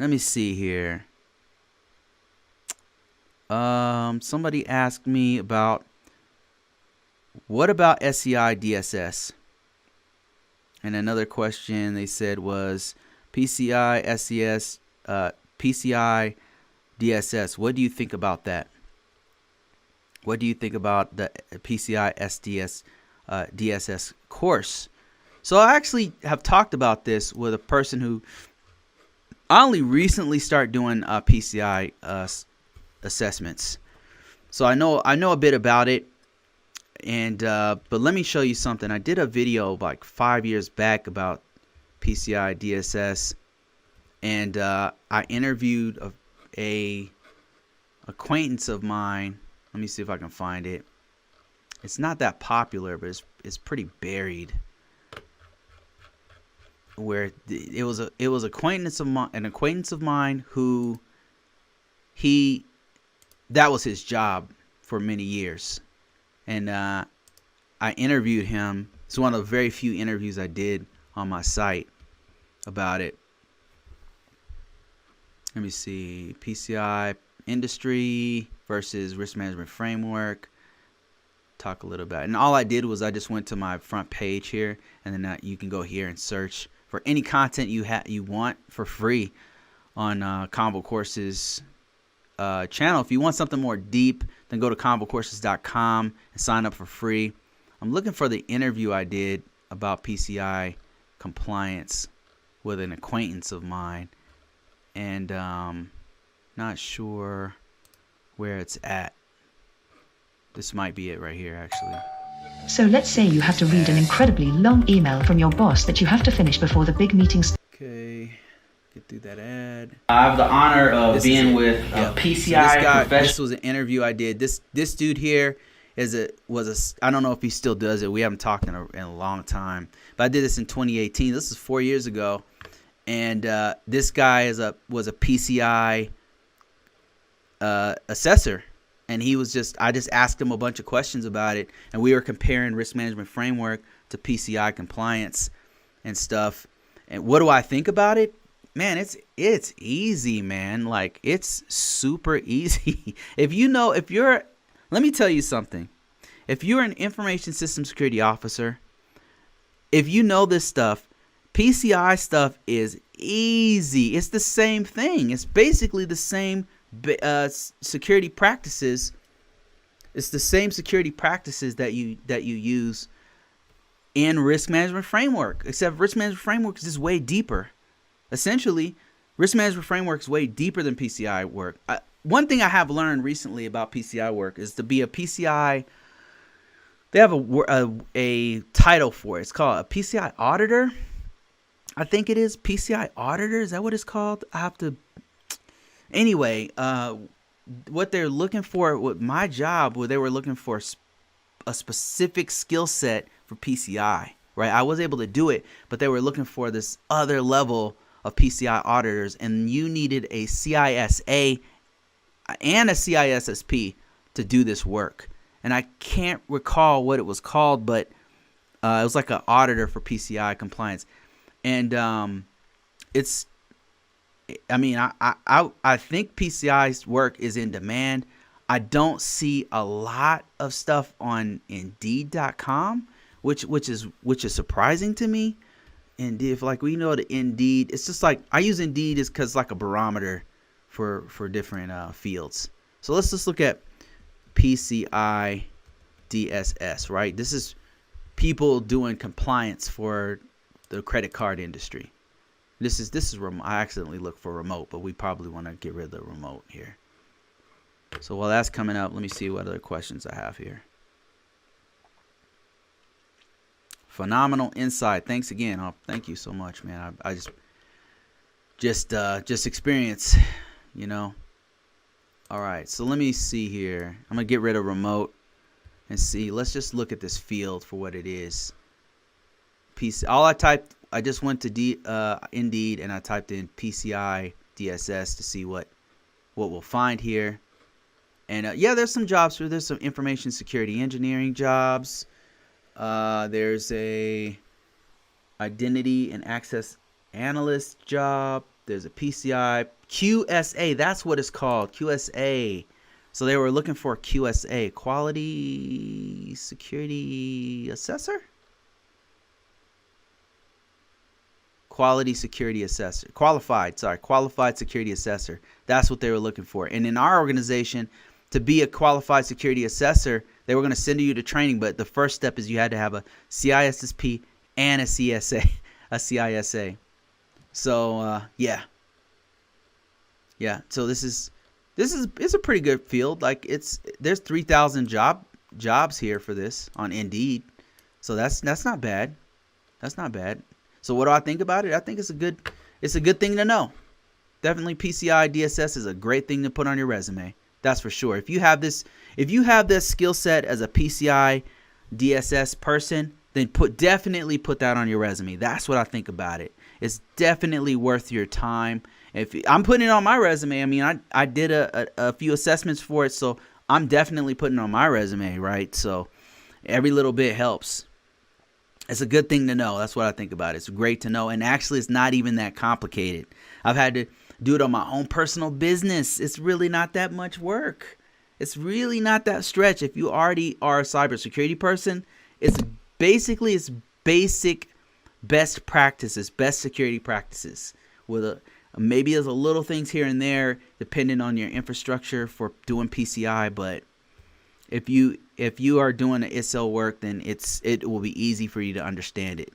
Let me see here. Somebody asked me about what about PCI DSS? And another question they said was PCI SES, PCI DSS. What do you think about that? What do you think about the PCI DSS course? So I actually have talked about this with a person who I only recently started doing PCI assessments. So I know a bit about it. And but let me show you something. I did a video like 5 years back about PCI DSS, and I interviewed a acquaintance of mine. Let me see if I can find it. It's not that popular, but it's pretty buried. Where it was an acquaintance of mine who that was his job for many years. And I interviewed him. It's one of the very few interviews I did on my site about it. Let me see. PCI industry versus risk management framework. Talk a little about it. And all I did was I just went to my front page here, and then you can go here and search for any content you want for free on ConvoCourses channel. If you want something more deep, then go to ConvoCourses.com and sign up for free. I'm looking for the interview I did about PCI compliance with an acquaintance of mine, and not sure where it's at. This might be it right here, actually. So let's say you have to read an incredibly long email from your boss that you have to finish before the big meeting. Okay. Get through that ad. I have the honor of being with PCI professional. This was an interview I did. This dude here was I don't know if he still does it. We haven't talked in a long time. But I did this in 2018. This is 4 years ago. And this guy was a PCI assessor. And I just asked him a bunch of questions about it. And we were comparing risk management framework to PCI compliance and stuff. And what do I think about it? Man, it's easy, man. Like, it's super easy. Let me tell you something. If you're an information system security officer, if you know this stuff, PCI stuff is easy. It's the same thing. It's basically the same security practices. It's the same security practices that you use in risk management framework, except risk management framework is just way deeper. Essentially, risk management framework is way deeper than PCI work. One thing I have learned recently about PCI work is to be a PCI. They have a title for it. It's called a PCI auditor. I think it is PCI auditor. Is that what it's called? I have to. Anyway, what they're looking for with my job, where they were looking for a specific skill set for PCI. Right, I was able to do it, but they were looking for this other level of PCI auditors, and you needed a CISA and a CISSP to do this work. And I can't recall what it was called, but it was like an auditor for PCI compliance. And I think PCI's work is in demand. I don't see a lot of stuff on Indeed.com, which is surprising to me. And if we know the Indeed, it's just like I use Indeed is because like a barometer for different fields. So let's just look at PCI DSS, right? This is people doing compliance for the credit card industry. This is remote. I accidentally looked for remote, but we probably want to get rid of the remote here. So while that's coming up, let me see what other questions I have here. Phenomenal insight. Thanks again. Oh, thank you so much, man. I just experience, you know. All right, so let me see here. I'm gonna get rid of remote and see. Let's just look at this field for what it is. I just went to Indeed and I typed in PCI DSS to see what we'll find here. And yeah, there's some jobs here. There's some information security engineering jobs. There's a identity and access analyst job. There's a PCI QSA. That's what it's called, QSA. So they were looking for QSA, quality security assessor. Quality security assessor, qualified security assessor. That's what they were looking for. And in our organization, to be a qualified security assessor, they were going to send you to training, but the first step is you had to have a CISSP and a CSA, a CISA. So yeah. So this is a pretty good field. Like there's 3,000 jobs here for this on Indeed. So that's not bad. That's not bad. So what do I think about it? I think it's a good thing to know. Definitely PCI DSS is a great thing to put on your resume. That's for sure. If you have this skill set as a PCI DSS person, then definitely put that on your resume. That's what I think about it. It's definitely worth your time. If I'm putting it on my resume, I mean, I did a few assessments for it, so I'm definitely putting it on my resume, right? So every little bit helps. It's a good thing to know. That's what I think about it. It's great to know. And actually, it's not even that complicated. I've had to do it on my own personal business. It's really not that much work. It's really not that stretch. If you already are a cybersecurity person, it's basic best practices, best security practices. Maybe there's a little things here and there depending on your infrastructure for doing PCI, but if you are doing the ISO work, then it will be easy for you to understand it.